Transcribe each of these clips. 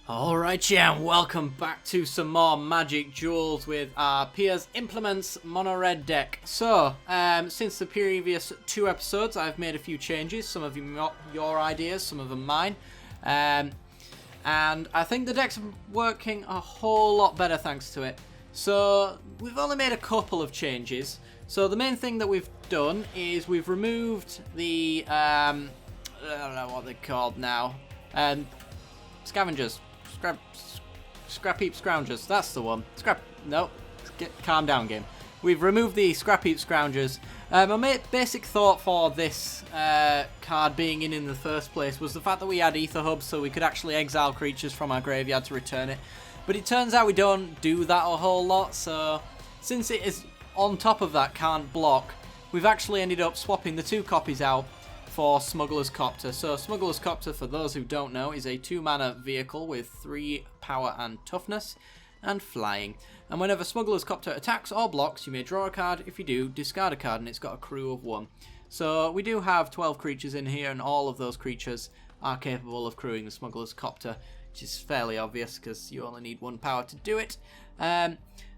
Alright, yeah, and welcome back to some more Magic Duels with our Piers Implements Mono Red deck. So, since the previous two episodes, I've made a few changes. Some of them your ideas, some of them mine. And I think the deck's working a whole lot better thanks to it. So, we've only made a couple of changes. So, the main thing that we've done is we've removed the, I don't know what they're called now, scavengers. Scrap heap scroungers, that's the one. Calm down, game. We've removed the scrap heap scroungers. My basic thought for this card being in the first place was the fact that we had ether hubs, so we could actually exile creatures from our graveyard to return it. But it turns out we don't do that a whole lot, so since it is on top of that can't block, we've actually ended up swapping the two copies out for Smuggler's Copter. So Smuggler's Copter, for those who don't know, is a 2-mana vehicle with 3 power and toughness and flying. And whenever Smuggler's Copter attacks or blocks, you may draw a card. If you do, discard a card, and it's got a crew of 1. So we do have 12 creatures in here, and all of those creatures are capable of crewing the Smuggler's Copter, which is fairly obvious because you only need 1 power to do it.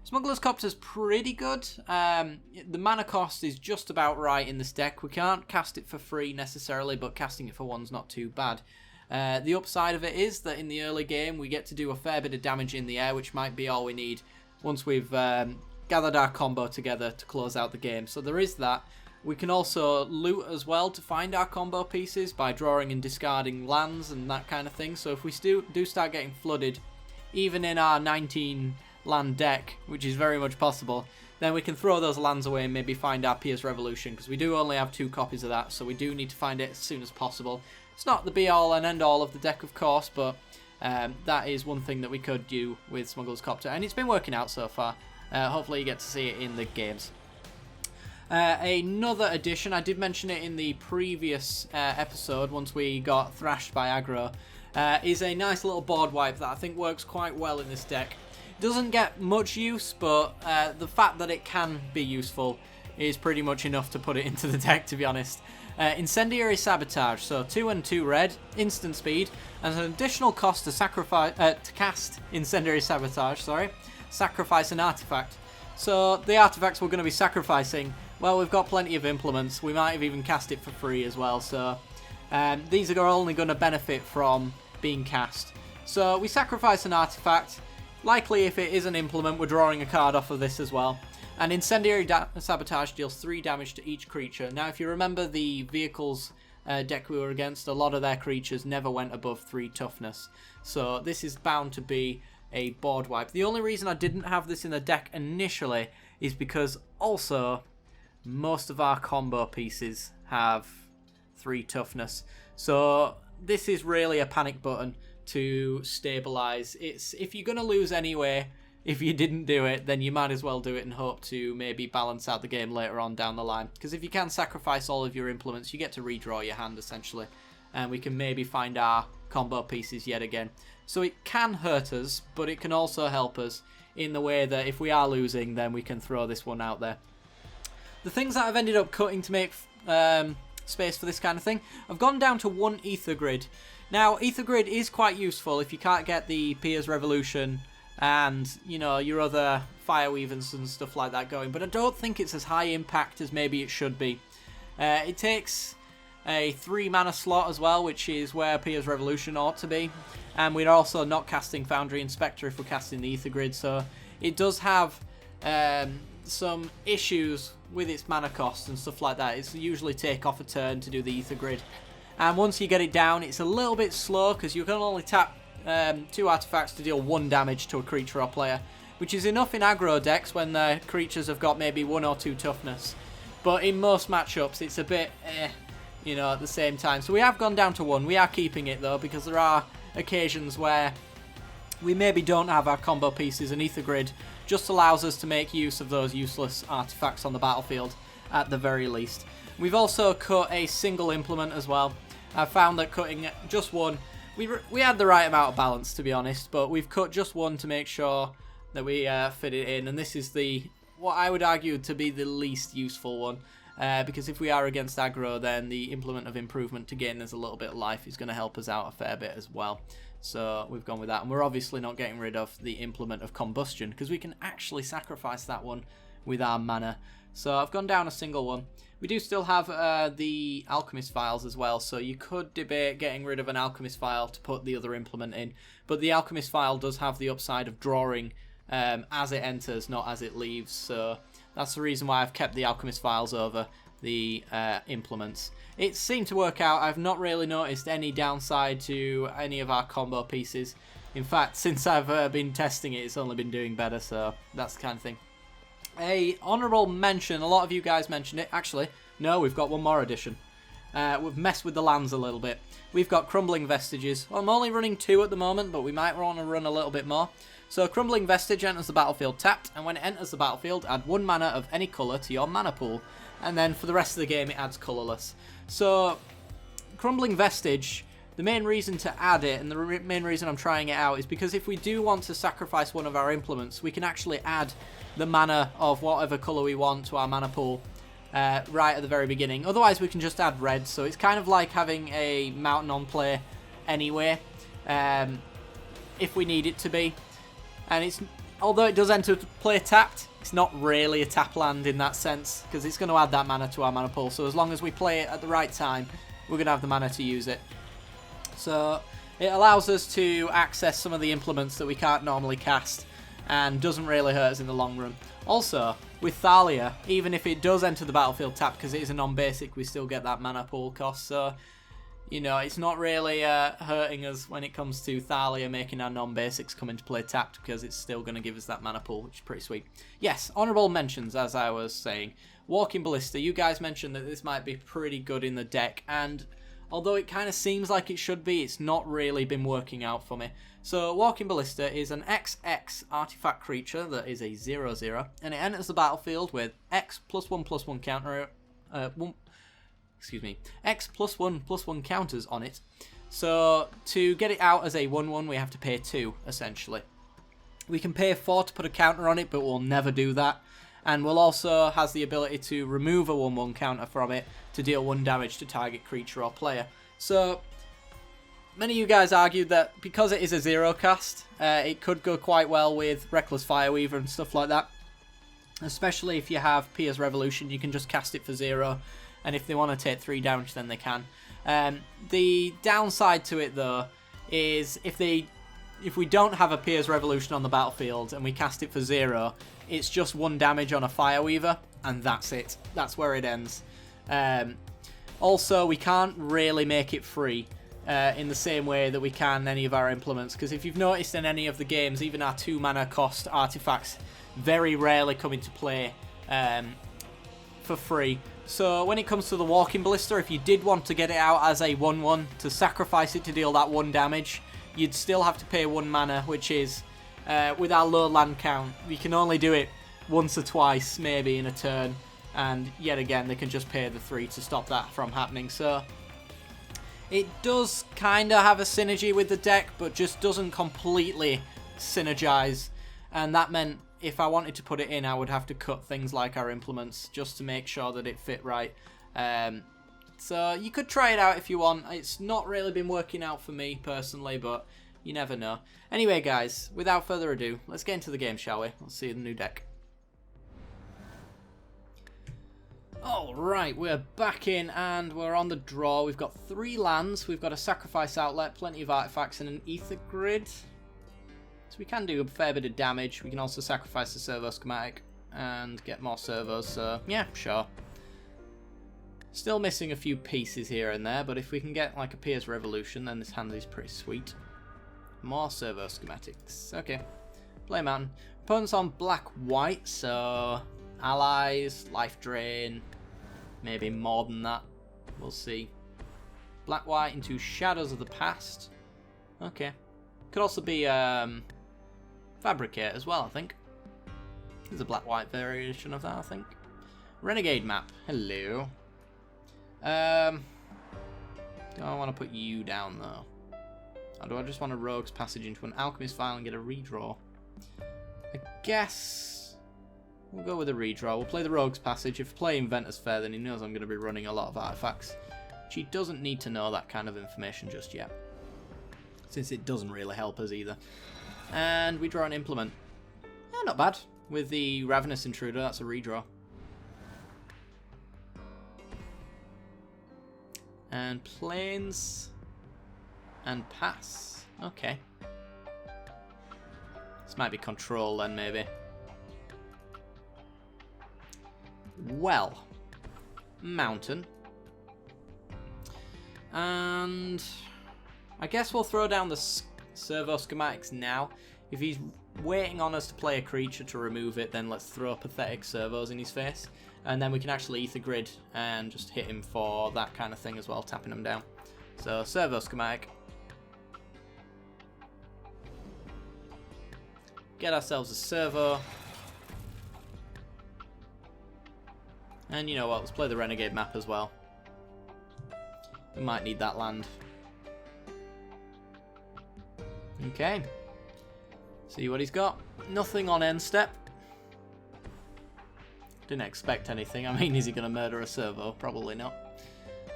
Smuggler's Copter's pretty good. The mana cost is just about right in this deck. We can't cast it for free necessarily, but casting it for 1's not too bad. The upside of it is that in the early game we get to do a fair bit of damage in the air, which might be all we need once we've gathered our combo together to close out the game. So there is that. We can also loot as well to find our combo pieces by drawing and discarding lands and that kind of thing. So if we do start getting flooded, even in our 19 land deck, which is very much possible, then we can throw those lands away and maybe find our Piers Revolution, because we do only have 2 copies of that, so we do need to find it as soon as possible. It's not the be all and end all of the deck, of course, but that is one thing that we could do with Smuggler's Copter, and it's been working out so far. Hopefully you get to see it in the games. Another addition, I did mention it in the previous episode once we got thrashed by aggro, is a nice little board wipe that I think works quite well in this deck. Doesn't get much use, but the fact that it can be useful is pretty much enough to put it into the deck, to be honest. Incendiary Sabotage, so 2 and 2 red, instant speed, and an additional cost to cast Incendiary Sabotage, sacrifice an artifact. So the artifacts we're going to be sacrificing, well, we've got plenty of implements. We might have even cast it for free as well, so these are only going to benefit from being cast. So we sacrifice an artifact. Likely, if it is an implement, we're drawing a card off of this as well. And Incendiary Sabotage deals 3 damage to each creature. Now, if you remember the vehicles deck we were against, a lot of their creatures never went above 3 toughness. So this is bound to be a board wipe. The only reason I didn't have this in the deck initially is because also most of our combo pieces have 3 toughness. So this is really a panic button to stabilize. It's if you're going to lose anyway, if you didn't do it, then you might as well do it and hope to maybe balance out the game later on down the line. Because if you can sacrifice all of your implements, you get to redraw your hand essentially, and we can maybe find our combo pieces yet again. So it can hurt us, but it can also help us in the way that if we are losing, then we can throw this one out there. The things that I've ended up cutting to make space for this kind of thing, I've gone down to 1 ether grid. Now, ether grid is quite useful if you can't get the Piers Revolution and, you know, your other Fireweavers and stuff like that going, but I don't think it's as high impact as maybe it should be. It takes a 3 mana slot as well, which is where Piers Revolution ought to be, and we're also not casting Foundry Inspector if we're casting the ether grid, so it does have some issues with its mana cost and stuff like that. It's usually take off a turn to do the ether grid. And once you get it down, it's a little bit slow because you can only tap 2 artifacts to deal 1 damage to a creature or player, which is enough in aggro decks when the creatures have got maybe 1 or 2 toughness. But in most matchups, it's a bit you know, at the same time. So we have gone down to 1. We are keeping it though, because there are occasions where we maybe don't have our combo pieces, and ether grid just allows us to make use of those useless artifacts on the battlefield at the very least. We've also cut a single implement as well. I found that cutting just 1, we had the right amount of balance, to be honest, but we've cut just 1 to make sure that we fit it in, and this is what I would argue to be the least useful one. because if we are against aggro, then the Implement of Improvement to gain us a little bit of life is going to help us out a fair bit as well. So we've gone with that. And we're obviously not getting rid of the Implement of Combustion because we can actually sacrifice that one with our mana. So I've gone down a single one. We do still have the Alchemist Vials as well, so you could debate getting rid of an Alchemist Vial to put the other implement in. But the Alchemist Vial does have the upside of drawing as it enters, not as it leaves. So that's the reason why I've kept the Alchemist Vials over the implements. It seemed to work out. I've not really noticed any downside to any of our combo pieces. In fact, since I've been testing it, it's only been doing better, so that's the kind of thing. A honourable mention, a lot of you guys mentioned it. Actually, no, we've got one more addition. We've messed with the lands a little bit. We've got Crumbling Vestiges. Well, I'm only running 2 at the moment, but we might want to run a little bit more. So Crumbling Vestige enters the battlefield tapped, and when it enters the battlefield, add 1 mana of any colour to your mana pool. And then for the rest of the game, it adds colourless. So Crumbling Vestige, the main reason to add it, and the main reason I'm trying it out, is because if we do want to sacrifice one of our implements, we can actually add the mana of whatever colour we want to our mana pool right at the very beginning. Otherwise, we can just add red, so it's kind of like having a mountain on play anyway, if we need it to be. And it's, although it does enter play tapped, it's not really a tap land in that sense, because it's going to add that mana to our mana pool. So as long as we play it at the right time, we're going to have the mana to use it. So it allows us to access some of the implements that we can't normally cast, and doesn't really hurt us in the long run. Also, with Thalia, even if it does enter the battlefield tapped, because it is a non-basic, we still get that mana pool cost. So, you know, it's not really hurting us when it comes to Thalia making our non-basics come into play tapped, because it's still going to give us that mana pool, which is pretty sweet. Yes, honourable mentions, as I was saying. Walking Ballista, you guys mentioned that this might be pretty good in the deck, and although it kind of seems like it should be, it's not really been working out for me. So Walking Ballista is an XX artifact creature that is a 0/0, and it enters the battlefield with X +1/+1 counter, X +1/+1 counters on it. So to get it out as a 1/1, we have to pay 2, essentially. We can pay 4 to put a counter on it, but we'll never do that. And we'll also has the ability to remove a 1/1 counter from it to deal 1 damage to target creature or player. So many of you guys argued that because it is a 0 cast, it could go quite well with Reckless Fireweaver and stuff like that. Especially if you have Pia's Revolution, you can just cast it for 0, and if they want to take 3 damage, then they can. The downside to it, though, is if we don't have a Pia's Revolution on the battlefield and we cast it for 0, it's just 1 damage on a Fireweaver, and that's it. That's where it ends. Also, we can't really make it free in the same way that we can any of our implements, because if you've noticed in any of the games, even our 2 mana cost artifacts very rarely come into play for free. So when it comes to the Walking Ballista, if you did want to get it out as a 1/1 to sacrifice it to deal that 1 damage, you'd still have to pay 1 mana, which is, with our low land count, we can only do it once or twice maybe in a turn, and yet again they can just pay the 3 to stop that from happening. So it does kind of have a synergy with the deck, but just doesn't completely synergize, and that meant if I wanted to put it in, I would have to cut things like our implements just to make sure that it fit right. So you could try it out if you want. It's not really been working out for me personally, but you never know. Anyway, guys, without further ado, let's get into the game, shall we? Let's see the new deck. Alright, we're back in and we're on the draw. We've got 3 lands, we've got a Sacrifice Outlet, plenty of artifacts, and an Ether Grid. So we can do a fair bit of damage. We can also sacrifice the servo schematic and get more servos, so yeah, sure. Still missing a few pieces here and there, but if we can get like a Pia's Revolution, then this hand is pretty sweet. More servo schematics. Okay, play mountain. Opponent's on black-white, so allies, life drain, maybe more than that. We'll see. Black-white into Shadows of the Past. Okay. Could also be Fabricate as well, I think. There's a black-white variation of that, I think. Renegade map. Hello. Do I want to put you down, though? Or do I just want a Rogue's Passage into an Alchemist Vial and get a redraw? I guess we'll go with a redraw. We'll play the Rogue's Passage. If I play Inventor's Fair, then he knows I'm going to be running a lot of artifacts. Which he doesn't need to know that kind of information just yet. since it doesn't really help us either. And we draw an implement. Not bad. With the Ravenous Intruder, that's a redraw. And planes and pass. Okay. This might be control then, maybe. Well, mountain. And I guess we'll throw down the servo schematics now. If he's waiting on us to play a creature to remove it, then let's throw pathetic servos in his face. And then we can actually ether grid and just hit him for that kind of thing as well, tapping him down. So, servo schematic. Get ourselves a servo. And you know what, let's play the Renegade map as well. We might need that land. Okay. See what he's got. Nothing on end step. Didn't expect anything. I mean, is he going to murder a servo? Probably not.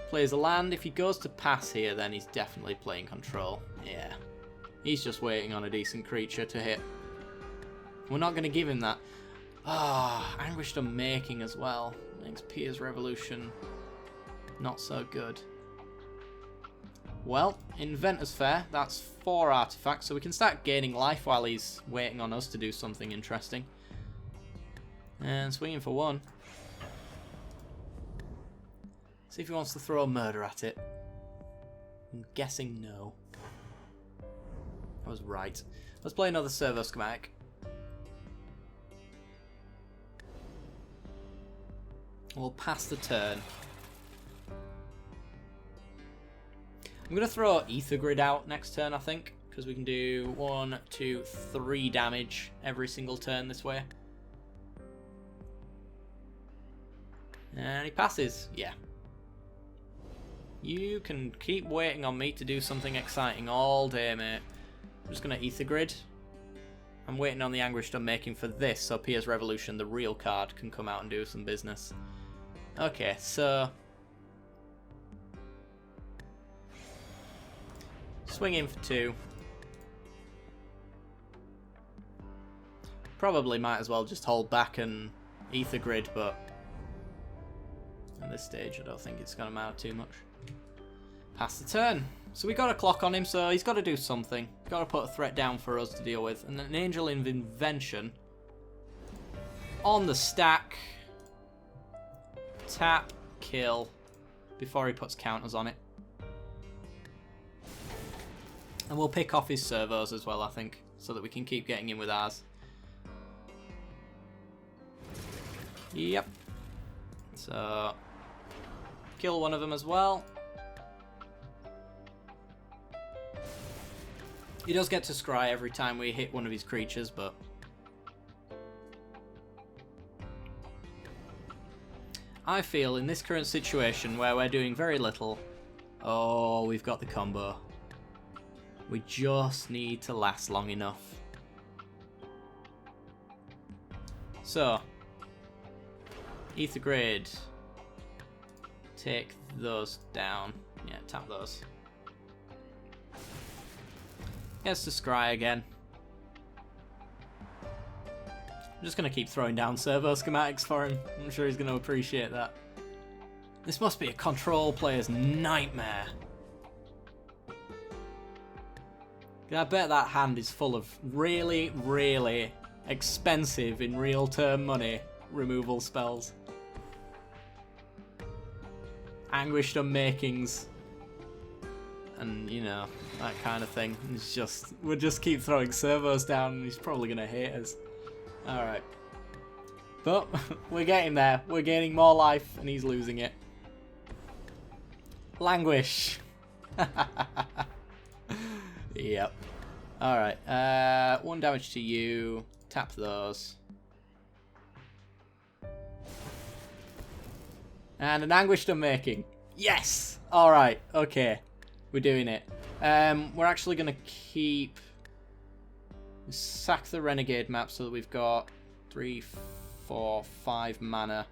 Plays a land. If he goes to pass here, then he's definitely playing control. Yeah. He's just waiting on a decent creature to hit. We're not going to give him that. Ah, Anguished Unmaking as well. Makes Pier's Revolution not so good. Well, Inventor's Fair, that's 4 artifacts, so we can start gaining life while he's waiting on us to do something interesting. And swinging for 1. See if he wants to throw a murder at it. I'm guessing no. I was right. Let's play another servo schematic. We'll pass the turn. I'm going to throw Ether Grid out next turn, I think, because we can do 1, 2, 3 damage every single turn this way. And he passes. Yeah. You can keep waiting on me to do something exciting all day, mate. I'm just going to Ether Grid. I'm waiting on the Anguished Unmaking for this, so Pier's Revolution, the real card, can come out and do some business. Okay, so swing in for 2. Probably might as well just hold back and Ether Grid, but at this stage I don't think it's going to matter too much. Pass the turn. So we got a clock on him, so he's got to do something. Got to put a threat down for us to deal with. And an Angel of Invention on the stack. Tap, kill, before he puts counters on it. And we'll pick off his servos as well, I think, so that we can keep getting in with ours. Yep. So, kill one of them as well. He does get to scry every time we hit one of his creatures, but I feel in this current situation where we're doing very little, oh, we've got the combo. We just need to last long enough. So, Ether Grid. Take those down. Yeah, tap those. Gets to scry again. I'm just going to keep throwing down servo schematics for him. I'm sure he's going to appreciate that. This must be a control player's nightmare. I bet that hand is full of really, really expensive in real term money removal spells. Anguished Unmakings. And, you know, that kind of thing. It's just, we'll just keep throwing servos down and he's probably going to hate us. Alright. But, we're getting there. We're gaining more life and he's losing it. Languish. Yep. Alright. 1 damage to you. Tap those. And an Anguished Unmaking. Yes! Alright, okay. We're doing it. We're actually going to keep... sack the Renegade map so that we've got 3, 4, 5 mana.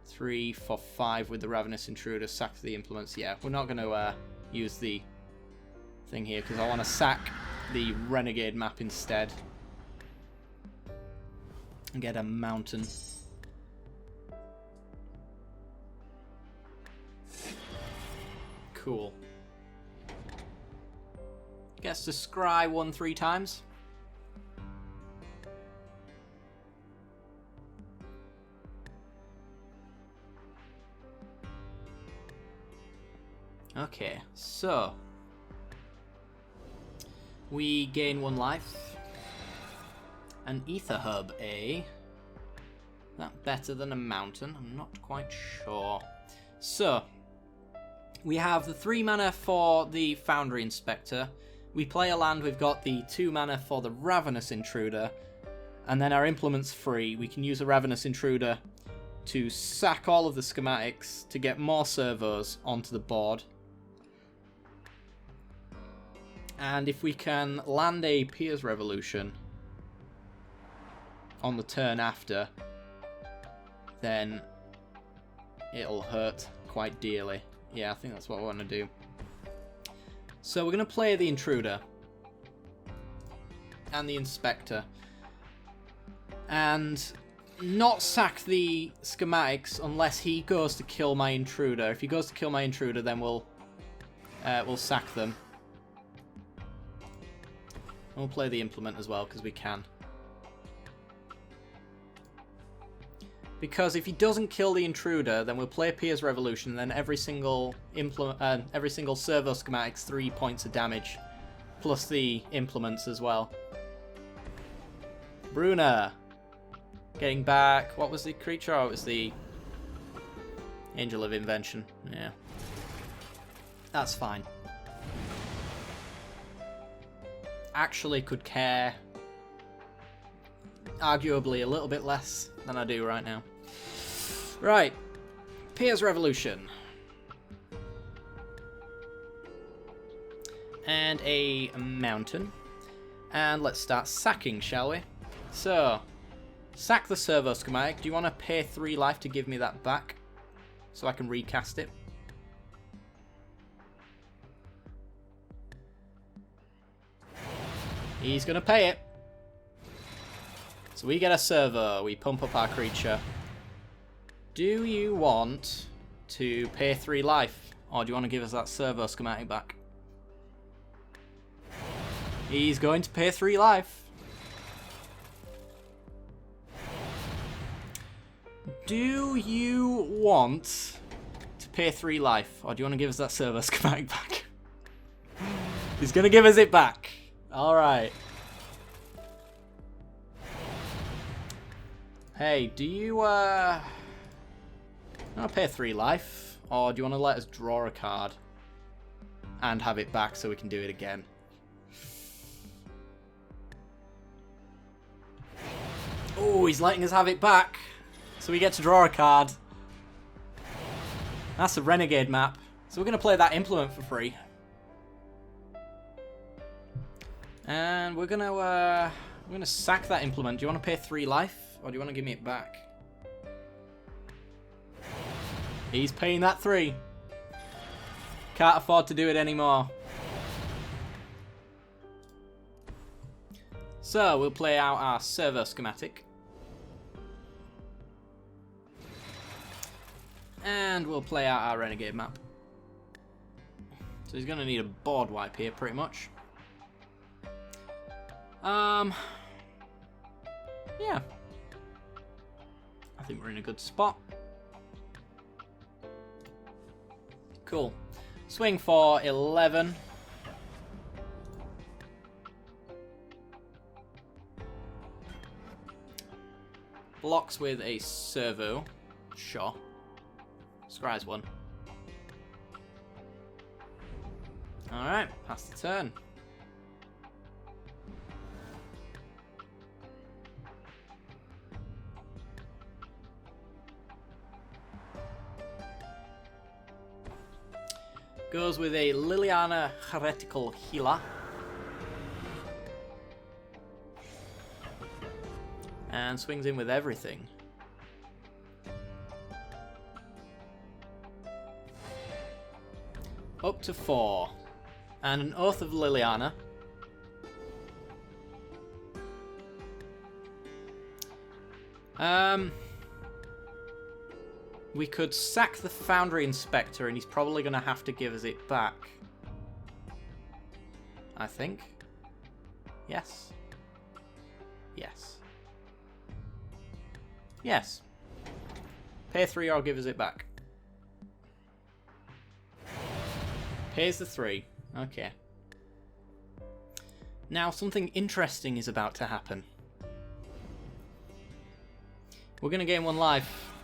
3 for 5 with the Ravenous Intruder. Sack the Implements. Yeah, we're not going to use the thing here because I want to sack the Renegade map instead and get a mountain. Cool. Gets to scry 1 3 times. Okay, so we gain 1 life. An ether hub, eh? That better than a mountain? I'm not quite sure. So we have the 3 mana for the Foundry Inspector. We play a land, we've got the 2 mana for the Ravenous Intruder, and then our implement's free. We can use a Ravenous Intruder to sack all of the schematics to get more servos onto the board. And if we can land a Piers Revolution on the turn after, then it'll hurt quite dearly. Yeah, I think that's what I want to do. So we're going to play the Intruder and the Inspector and not sack the schematics unless he goes to kill my Intruder. If he goes to kill my Intruder, then we'll sack them. And we'll play the Implement as well because we can. Because if he doesn't kill the Intruder, then we'll play Piers Revolution, and then every single servo schematic's 3 points of damage, plus the implements as well. Bruna, getting back. What was the creature? Oh, it was the Angel of Invention. Yeah, that's fine. Actually, could care arguably a little bit less than I do right now. Right, Piers Revolution. And a mountain. And let's start sacking, shall we? So, sack the servo schematic. Do you want to pay 3 life to give me that back? So I can recast it? He's going to pay it. So we get a servo, we pump up our creature. Do you want to pay 3 life? Or do you want to give us that servo schematic back? He's going to pay 3 life. Do you want to pay 3 life? Or do you want to give us that servo schematic back? He's going to give us it back. Alright. Hey, do you want to pay 3 life? Or do you want to let us draw a card and have it back so we can do it again? Oh, he's letting us have it back. So we get to draw a card. That's a Renegade map. So we're going to play that Implement for free. And we're going to sack that Implement. Do you want to pay 3 life? Or do you want to give me it back? He's paying that 3. Can't afford to do it anymore. So we'll play out our servo schematic. And we'll play out our Renegade map. So he's going to need a board wipe here, pretty much. Yeah. I think we're in a good spot. Cool. Swing for 11. Blocks with a servo. Sure. Scries 1. Alright, pass the turn. Goes with a Liliana Heretical Healer. And swings in with everything. Up to 4. And an Oath of Liliana. We could sack the Foundry Inspector, and he's probably going to have to give us it back. I think. Yes. Yes. Yes. Pay 3 or give us it back. Pays the 3. Okay. Now something interesting is about to happen. We're going to gain 1 life.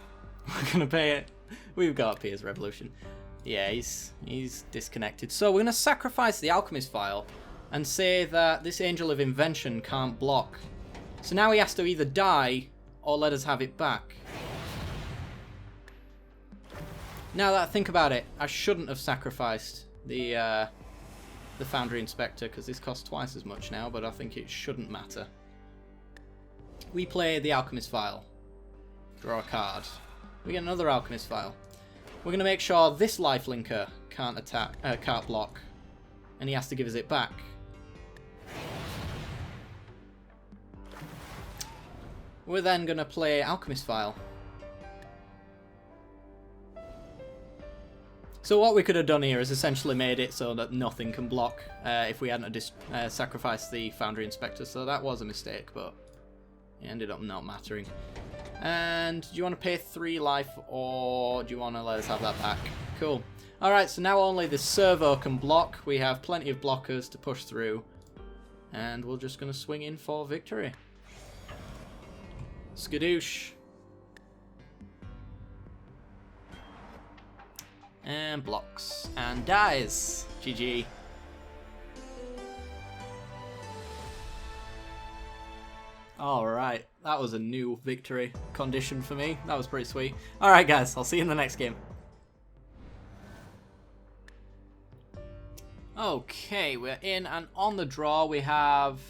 We're going to pay it. We've got Pier's Revolution. Yeah, he's disconnected. So we're going to sacrifice the Alchemist File and say that this Angel of Invention can't block. So now he has to either die or let us have it back. Now that I think about it, I shouldn't have sacrificed the Foundry Inspector, because this costs twice as much now, but I think it shouldn't matter. We play the Alchemist File. Draw a card. We get another Alchemist File. We're going to make sure this Lifelinker can't attack, can't block, and he has to give us it back. We're then going to play Alchemist File. So what we could have done here is essentially made it so that nothing can block if we hadn't sacrificed the Foundry Inspector. So that was a mistake, but it ended up not mattering. And do you want to pay 3 life, or do you want to let us have that back? Cool. Alright, so now only the servo can block. We have plenty of blockers to push through. And we're just going to swing in for victory. Skadoosh. And blocks. And dies. GG. Alright, that was a new victory condition for me. That was pretty sweet. Alright guys, I'll see you in the next game. Okay, we're in, and on the draw we have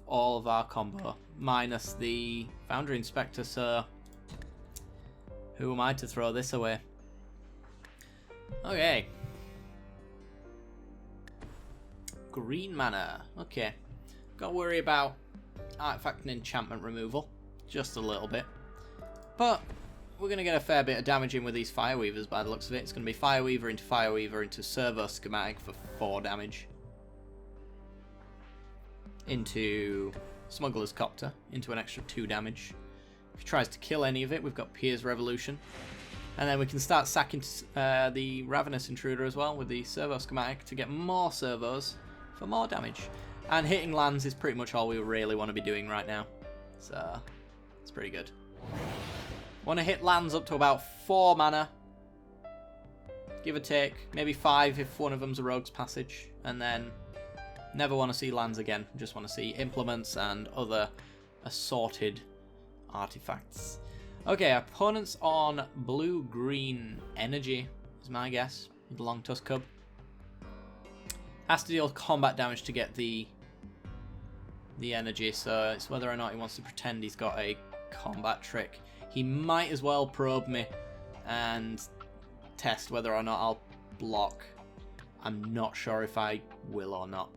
all of our combo, minus the Foundry Inspector, so who am I to throw this away? Okay. Green mana. Okay. Got to worry about artifact and enchantment removal. Just a little bit. But we're going to get a fair bit of damage in with these Fireweavers by the looks of it. It's going to be Fireweaver into Servo Schematic for 4 damage. Into Smuggler's Copter, into an extra 2 damage. If he tries to kill any of it, we've got Pier's Revolution. And then we can start sacking the Ravenous Intruder as well with the Servo Schematic to get more servos for more damage. And hitting lands is pretty much all we really want to be doing right now. So, it's pretty good. Want to hit lands up to about 4 mana. Give or take. Maybe 5 if one of them's a Rogue's Passage. And then never want to see lands again. Just want to see implements and other assorted artifacts. Okay, opponents on blue-green energy is my guess. The Long Tusk Cub. Has to deal combat damage to get the energy, so it's whether or not he wants to pretend he's got a combat trick. He might as well probe me and test whether or not I'll block. I'm not sure if I will or not.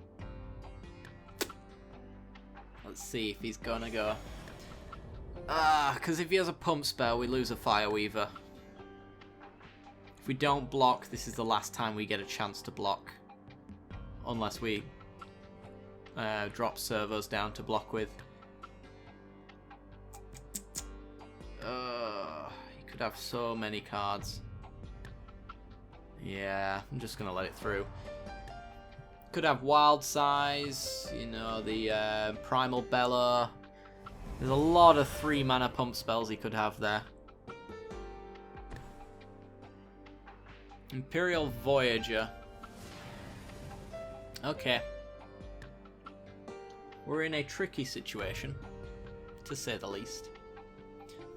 Let's see if he's gonna go. Because if he has a pump spell, we lose a Fireweaver. If we don't block, this is the last time we get a chance to block. Unless we drop servos down to block with. He could have so many cards. Yeah, I'm just going to let it through. Could have Wild Size, you know, the Primal Bellow. There's a lot of 3 mana pump spells he could have there. Imperial Voyager. Okay. We're in a tricky situation, to say the least.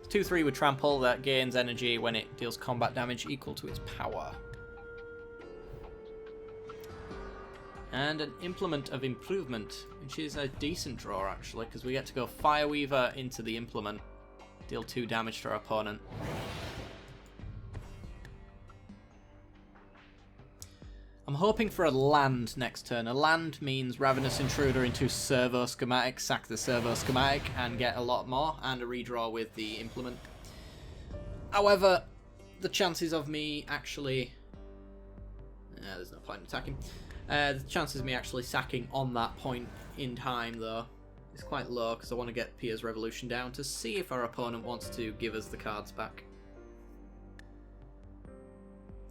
2/3 with Trample that gains energy when it deals combat damage equal to its power. And an Implement of Improvement, which is a decent draw actually, because we get to go Fireweaver into the Implement, deal 2 damage to our opponent. I'm I'm hoping for a land next turn. A land means Ravenous Intruder into Servo Schematic, sack the Servo Schematic, and get a lot more, and a redraw with the Implement. However, the chances of me actually... there's no point in attacking. The chances of me actually sacking on that point in time, though, is quite low, because I want to get Piers Revolution down to see if our opponent wants to give us the cards back.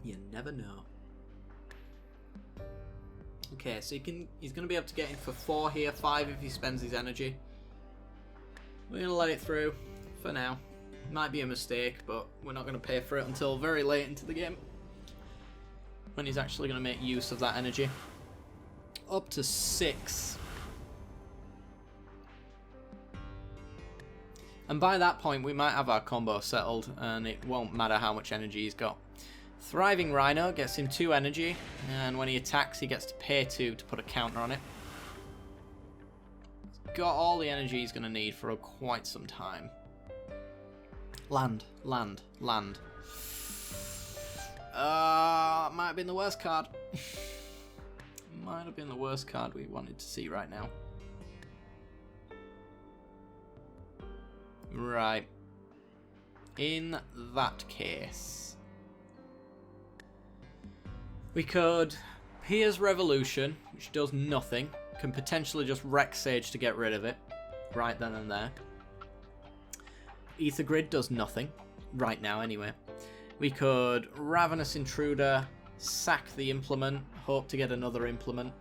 You never know. Okay, so he's going to be able to get in for 4 here, 5 if he spends his energy. We're going to let it through for now. Might be a mistake, but we're not going to pay for it until very late into the game, when he's actually going to make use of that energy. Up to 6. And by that point, we might have our combo settled, and it won't matter how much energy he's got. Thriving Rhino gets him 2 energy, and when he attacks, he gets to pay 2 to put a counter on it. He's got all the energy he's going to need for quite some time. Land, land, land. Might have been the worst card. Might have been the worst card we wanted to see right now. Right. In that case, we could Piers Revolution, which does nothing, can potentially just wreck Sage to get rid of it, right then and there. Ether Grid does nothing, right now anyway. We could Ravenous Intruder, sack the Implement, hope to get another Implement.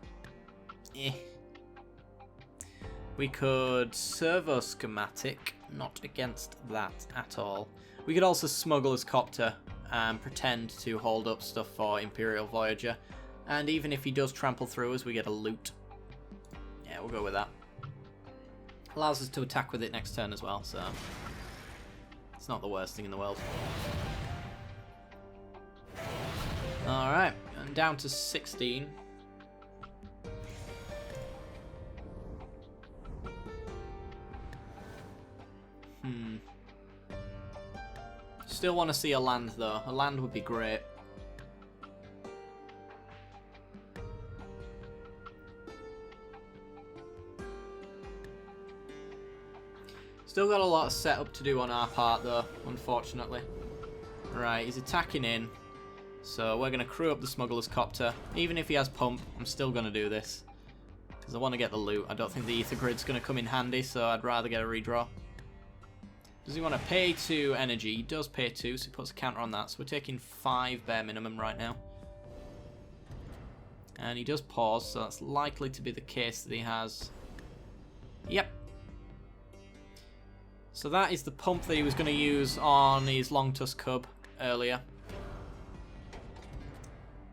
We could Servo Schematic, not against that at all. We could also Smuggler's Copter and pretend to hold up stuff for Imperial Voyager. And even if he does trample through us, we get a loot. Yeah, we'll go with that. Allows us to attack with it next turn as well, so it's not the worst thing in the world. Alright, and down to 16. Still want to see a land though. A land would be great. Still got a lot of setup to do on our part though, unfortunately. Right, he's attacking in. So we're going to crew up the Smuggler's Copter. Even if he has Pump, I'm still going to do this, because I want to get the loot. I don't think the Ether Grid's going to come in handy, so I'd rather get a redraw. Does he want to pay 2 energy? He does pay 2, so he puts a counter on that. So we're taking 5 bare minimum right now. And he does pause, so that's likely to be the case that he has. Yep. So that is the pump that he was going to use on his Longtusk Cub earlier.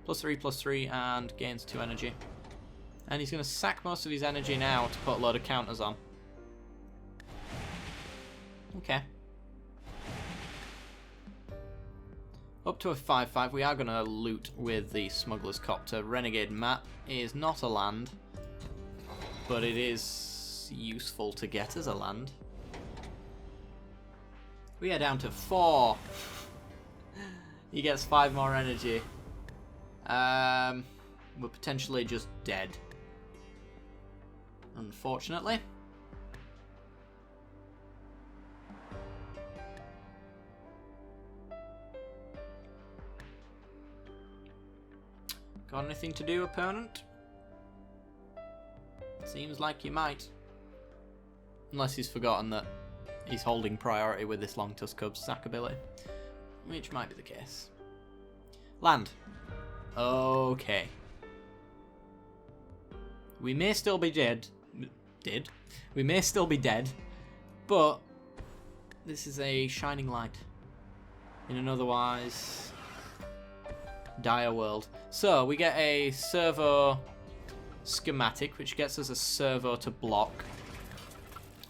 +3/+3 and gains 2 energy. And he's going to sack most of his energy now to put a load of counters on. Okay. Up to a 5/5, we are going to loot with the Smuggler's Copter. Renegade Map is not a land, but it is useful to get as a land. We are down to 4. He gets 5 more energy. We're potentially just dead, unfortunately. Got anything to do, opponent? Seems like you might. Unless he's forgotten that he's holding priority with this Longtusk Cub's sack ability, which might be the case. Land. Okay. We may still be dead. We may still be dead, but this is a shining light in an otherwise dire world. So we get a servo schematic, which gets us a servo to block.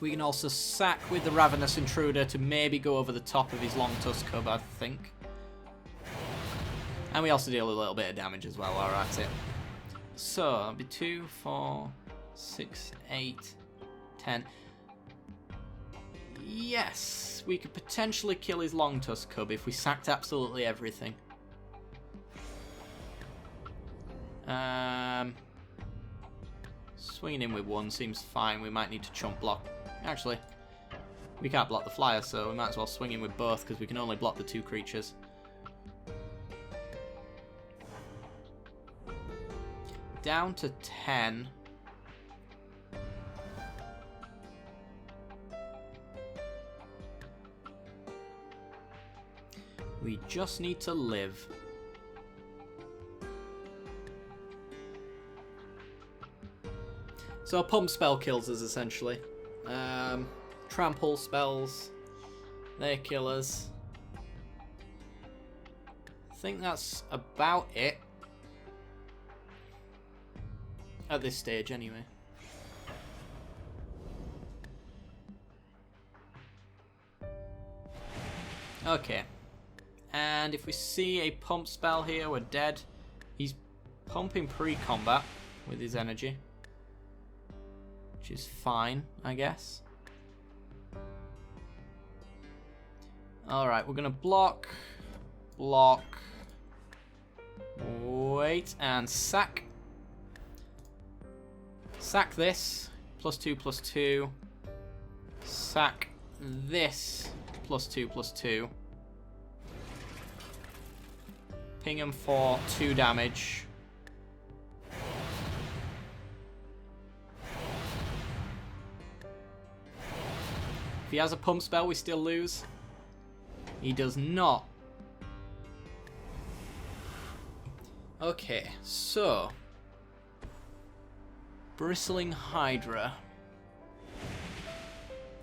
We can also sack with the Ravenous Intruder to maybe go over the top of his Longtusk Cub, I think. And we also deal a little bit of damage as well, while we're at it. So, that'll be 2, 4, 6, 8, 10. Yes, we could potentially kill his Longtusk Cub if we sacked absolutely everything. Swinging in with one seems fine. We might need to chump block. Actually, we can't block the flyer, so we might as well swing in with both because we can only block the 2 creatures. Down to 10. We just need to live. So a pump spell kills us, essentially. Trample spells, they're killers. I think that's about it. At this stage, anyway. Okay. And if we see a pump spell here, we're dead. He's pumping pre-combat with his energy, which is fine, I guess. Alright, we're going to block, wait, and sack. Sack this, +2/+2. Sack this, +2/+2. Ping him for 2 damage. If he has a pump spell, we still lose. He does not. Okay, so Bristling Hydra.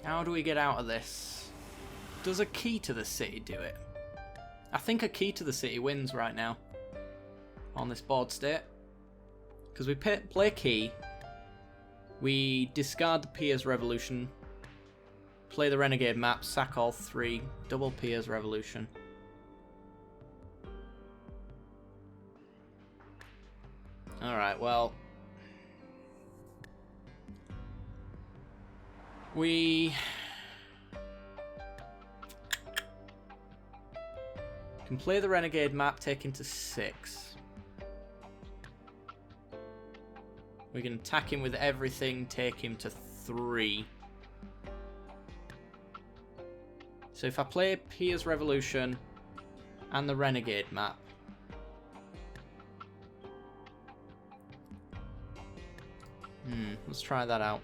How do we get out of this? Does a key to the city do it? I think a key to the city wins right now on this board state. Because we play key, we discard the Pier's Revolution, play the Renegade map, sack all 3, double Pier's Revolution. Alright, well, we can play the Renegade map, take him to 6. We can attack him with everything, take him to 3. So if I play Pier's Revolution and the Renegade map, let's try that out.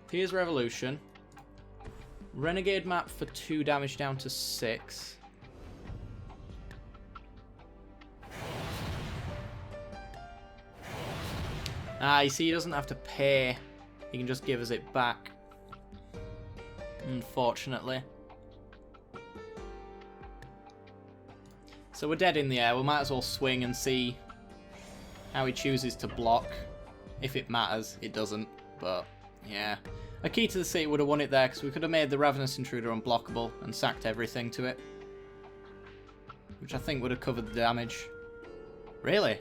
Pier's Revolution, Renegade map for 2 damage down to 6. You see, he doesn't have to pay. He can just give us it back. Unfortunately. So we're dead in the air. We might as well swing and see how he chooses to block. If it matters, it doesn't. But, yeah. A key to the city would have won it there, because we could have made the Ravenous Intruder unblockable and sacked everything to it. Which I think would have covered the damage. Really?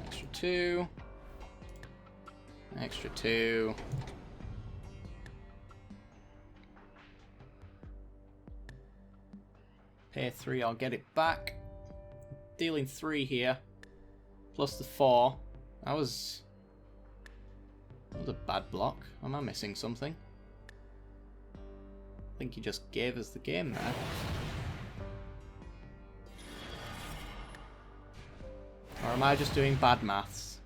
Extra 2. Extra 2. Pay 3, I'll get it back. Dealing 3 here. Plus the 4. That was a bad block. Am I missing something? I think he just gave us the game there. Or am I just doing bad maths?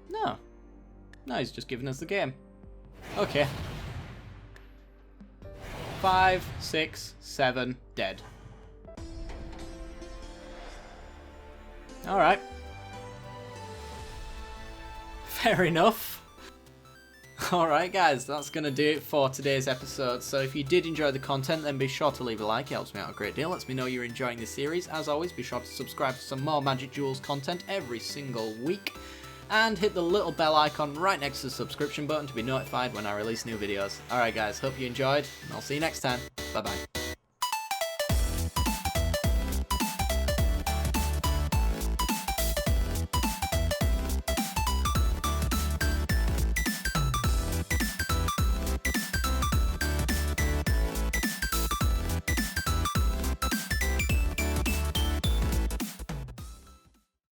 No. No, he's just giving us the game. Okay. 5, 6, 7, dead. Alright. Fair enough. Alright guys, that's going to do it for today's episode. So if you did enjoy the content, then be sure to leave a like. It helps me out a great deal. Lets me know you're enjoying the series. As always, be sure to subscribe for some more Magic Duels content every single week. And hit the little bell icon right next to the subscription button to be notified when I release new videos. Alright guys, hope you enjoyed, and I'll see you next time. Bye bye.